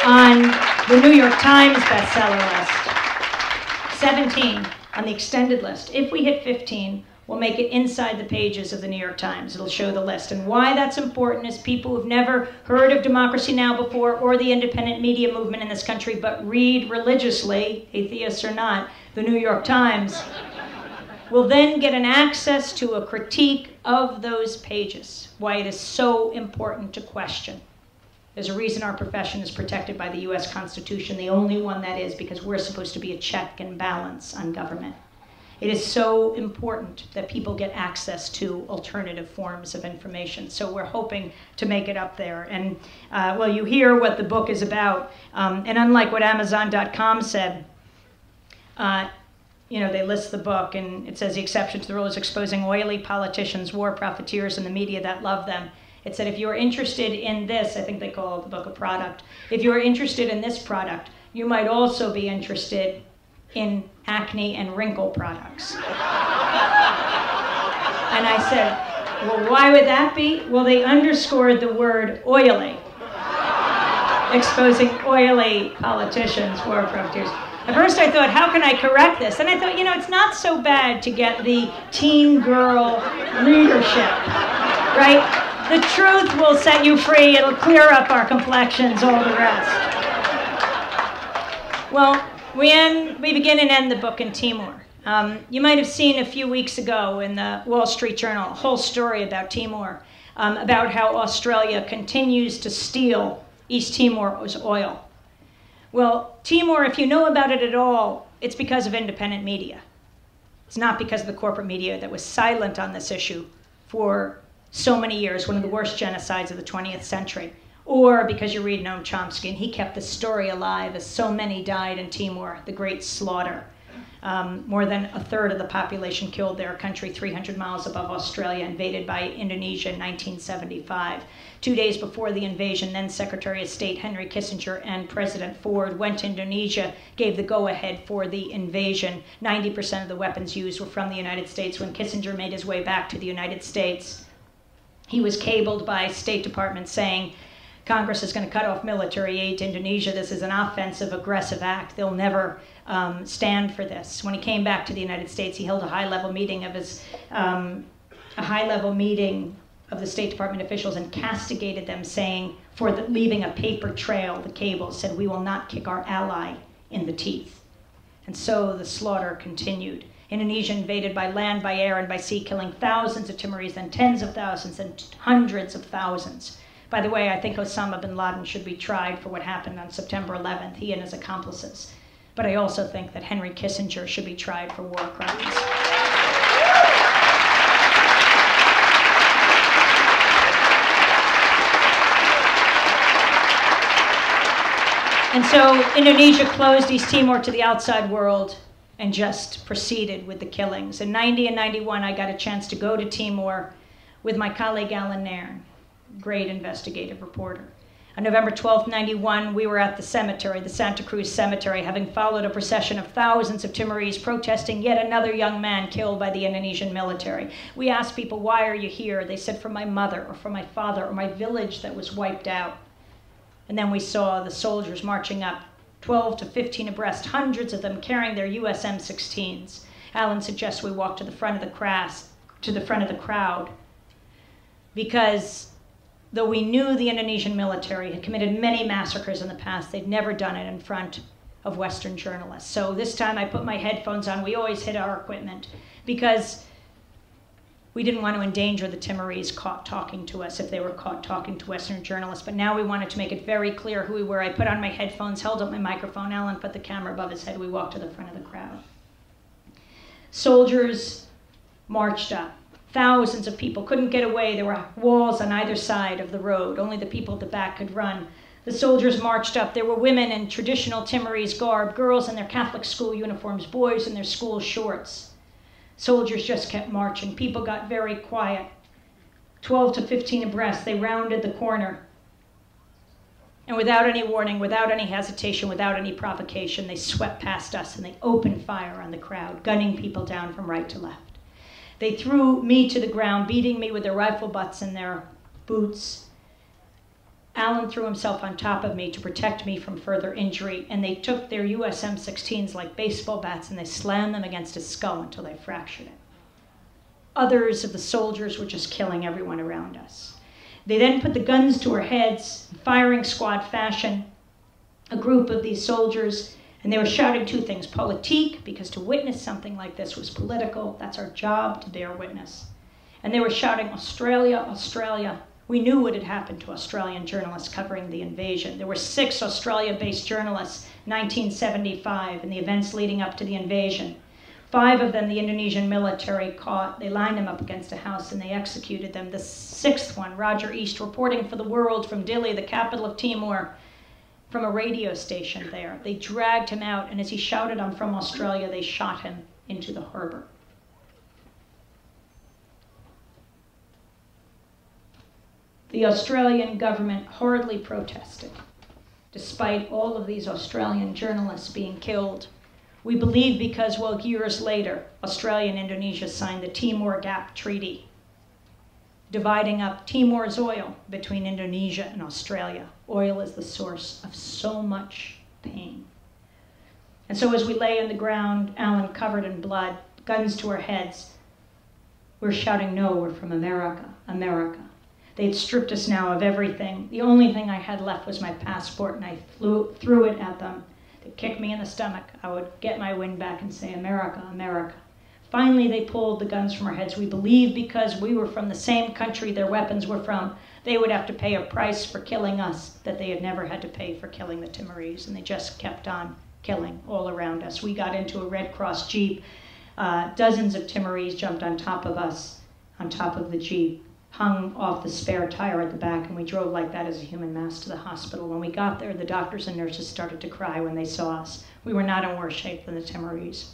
on the New York Times bestseller list. 17 on the extended list. If we hit 15, we'll make it inside the pages of the New York Times. It'll show the list. And why that's important is people who've never heard of Democracy Now! Before or the independent media movement in this country, but read religiously, atheists or not, the New York Times, will then get an access to a critique of those pages, why it is so important to question. There's a reason our profession is protected by the US Constitution, the only one that is, because we're supposed to be a check and balance on government. It is so important that people get access to alternative forms of information. So we're hoping to make it up there. And well, you hear what the book is about. And unlike what Amazon.com said, you know, they list the book and it says the exception to the rule is exposing oily politicians, war profiteers, and the media that love them. It said if you're interested in this, I think they call the book a product, if you're interested in this product, you might also be interested in acne and wrinkle products. And I said, well, why would that be? Well, they underscored the word oily, exposing oily politicians, war profiteers. At first I thought, how can I correct this? And I thought, you know, it's not so bad to get the teen girl readership, right? The truth will set you free. It'll clear up our complexions, all the rest. Well, we begin and end the book in Timor. You might have seen a few weeks ago in the Wall Street Journal a whole story about Timor, about how Australia continues to steal East Timor's oil. Well, Timor, if you know about it at all, it's because of independent media. It's not because of the corporate media that was silent on this issue for so many years, one of the worst genocides of the 20th century, or because you read Noam Chomsky and he kept the story alive as so many died in Timor, the great slaughter. More than a third of the population killed there, a country 300 miles above Australia, invaded by Indonesia in 1975. 2 days before the invasion, then Secretary of State Henry Kissinger and President Ford went to Indonesia, gave the go-ahead for the invasion. 90% of the weapons used were from the United States. When Kissinger made his way back to the United States, he was cabled by State Department saying, Congress is going to cut off military aid to Indonesia. This is an offensive, aggressive act. They'll never stand for this. When he came back to the United States, he held a high-level meeting of the State Department officials and castigated them, saying, for leaving a paper trail, the cable said, we will not kick our ally in the teeth. And so the slaughter continued. Indonesia invaded by land, by air, and by sea, killing thousands of Timorese, then tens of thousands, and hundreds of thousands. By the way, I think Osama bin Laden should be tried for what happened on September 11th, he and his accomplices. But I also think that Henry Kissinger should be tried for war crimes. And so Indonesia closed East Timor to the outside world and just proceeded with the killings. In 90 and 91, I got a chance to go to Timor with my colleague Alan Nairn, great investigative reporter. On November 12, 91, we were at the cemetery, the Santa Cruz Cemetery, having followed a procession of thousands of Timorese protesting yet another young man killed by the Indonesian military. We asked people, why are you here? They said, for my mother, or for my father, or my village that was wiped out. And then we saw the soldiers marching up, 12 to 15 abreast, hundreds of them carrying their US M16s. Alan suggests we walk to the front of the crowd, because though we knew the Indonesian military had committed many massacres in the past, they'd never done it in front of Western journalists. So this time I put my headphones on. We always hid our equipment because we didn't want to endanger the Timorese caught talking to us if they were caught talking to Western journalists. But now we wanted to make it very clear who we were. I put on my headphones, held up my microphone. Alan put the camera above his head. We walked to the front of the crowd. Soldiers marched up. Thousands of people couldn't get away. There were walls on either side of the road. Only the people at the back could run. The soldiers marched up. There were women in traditional Timorese garb, girls in their Catholic school uniforms, boys in their school shorts. Soldiers just kept marching. People got very quiet. 12 to 15 abreast, they rounded the corner. And without any warning, without any hesitation, without any provocation, they swept past us and they opened fire on the crowd, gunning people down from right to left. They threw me to the ground, beating me with their rifle butts and their boots. Alan threw himself on top of me to protect me from further injury, and they took their US M16s like baseball bats and they slammed them against his skull until they fractured it. Others of the soldiers were just killing everyone around us. They then put the guns to our heads, firing squad fashion, a group of these soldiers, and they were shouting two things: politique, because to witness something like this was political. That's our job, to bear witness. And they were shouting, Australia, Australia. We knew what had happened to Australian journalists covering the invasion. There were 6 Australia-based journalists in 1975 in the events leading up to the invasion. 5 of them the Indonesian military caught. They lined them up against a house and they executed them. The 6th one, Roger East, reporting for the World from Dili, the capital of Timor, from a radio station there. They dragged him out, and as he shouted, "I'm from Australia," they shot him into the harbor. The Australian government hardly protested, despite all of these Australian journalists being killed. We believe because, well, years later, Australia and Indonesia signed the Timor Gap Treaty, dividing up Timor's oil between Indonesia and Australia. Oil is the source of so much pain. And so as we lay on the ground, Alan covered in blood, guns to our heads, we're shouting, "No, we're from America, America." They'd stripped us now of everything. The only thing I had left was my passport, and I threw it at them. They kicked me in the stomach. I would get my wind back and say, "America, America." Finally, they pulled the guns from our heads. We believed because we were from the same country their weapons were from, they would have to pay a price for killing us that they had never had to pay for killing the Timorese, and they just kept on killing all around us. We got into a Red Cross Jeep. Dozens of Timorese jumped on top of us, on top of the Jeep, hung off the spare tire at the back, and we drove like that as a human mass to the hospital. When we got there, the doctors and nurses started to cry when they saw us. We were not in worse shape than the Timorese.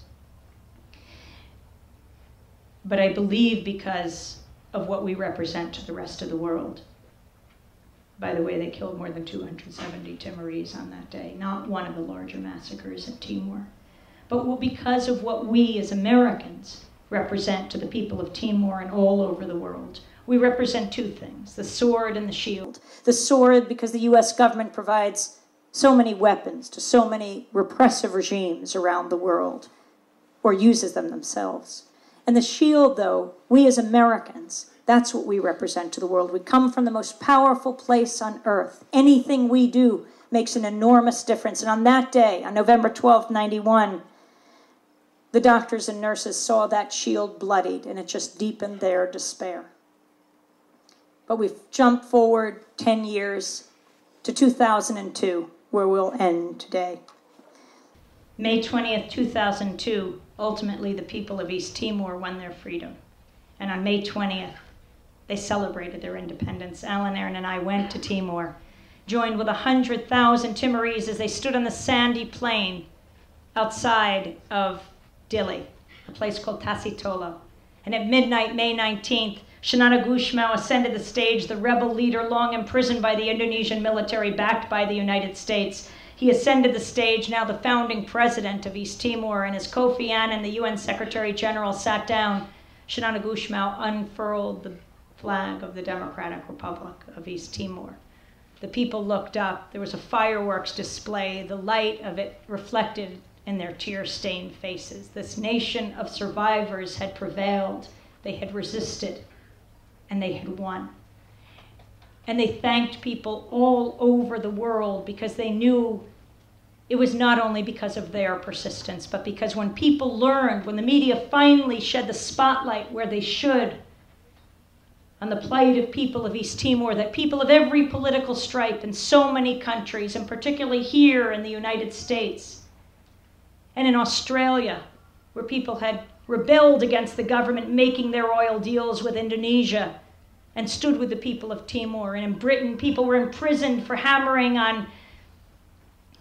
But I believe because of what we represent to the rest of the world. By the way, they killed more than 270 Timorese on that day, not one of the larger massacres at Timor. But because of what we as Americans represent to the people of Timor and all over the world. We represent two things, the sword and the shield. The sword because the US government provides so many weapons to so many repressive regimes around the world, or uses them themselves. And the shield, though, we as Americans, that's what we represent to the world. We come from the most powerful place on earth. Anything we do makes an enormous difference. And on that day, on November 12th, 91, the doctors and nurses saw that shield bloodied, and it just deepened their despair. But we've jumped forward 10 years to 2002, where we'll end today. May 20th, 2002, ultimately the people of East Timor won their freedom. And on May 20th, they celebrated their independence. Alan, Aaron, and I went to Timor, joined with 100,000 Timorese as they stood on the sandy plain outside of Dili, a place called Tasitolo. And at midnight, May 19th, Shenana Gushmao ascended the stage, the rebel leader long imprisoned by the Indonesian military, backed by the United States. He ascended the stage, now the founding president of East Timor, and as Kofi Annan, the UN Secretary General, sat down, Shenana Gushmao unfurled the flag of the Democratic Republic of East Timor. The people looked up. There was a fireworks display, the light of it reflected in their tear-stained faces. This nation of survivors had prevailed. They had resisted, and they had won. And they thanked people all over the world because they knew it was not only because of their persistence, but because when people learned, when the media finally shed the spotlight where they should on the plight of people of East Timor, that people of every political stripe in so many countries, and particularly here in the United States and in Australia, where people had rebelled against the government making their oil deals with Indonesia and stood with the people of Timor. And in Britain, people were imprisoned for hammering on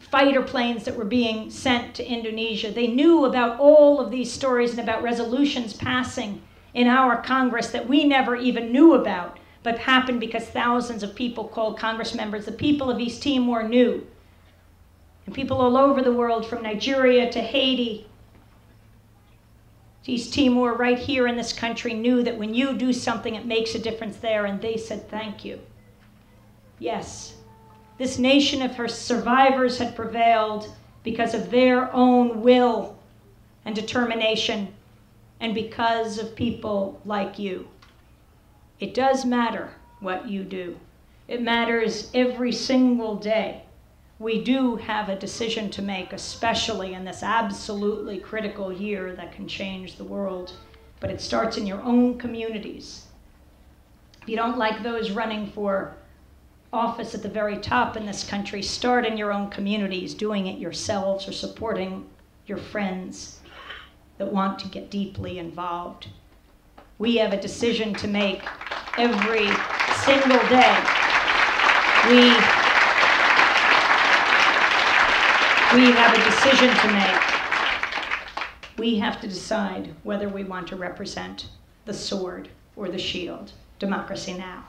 fighter planes that were being sent to Indonesia. They knew about all of these stories and about resolutions passing in our Congress that we never even knew about, but happened because thousands of people called Congress members. The people of East Timor knew. And people all over the world, from Nigeria to Haiti, to East Timor, right here in this country, knew that when you do something, it makes a difference there, and they said thank you. Yes, this nation of her survivors had prevailed because of their own will and determination, and because of people like you. It does matter what you do. It matters every single day. We do have a decision to make, especially in this absolutely critical year that can change the world. But it starts in your own communities. If you don't like those running for office at the very top in this country, start in your own communities, doing it yourselves or supporting your friends that want to get deeply involved. We have a decision to make every single day. We have a decision to make. We have to decide whether we want to represent the sword or the shield. Democracy now.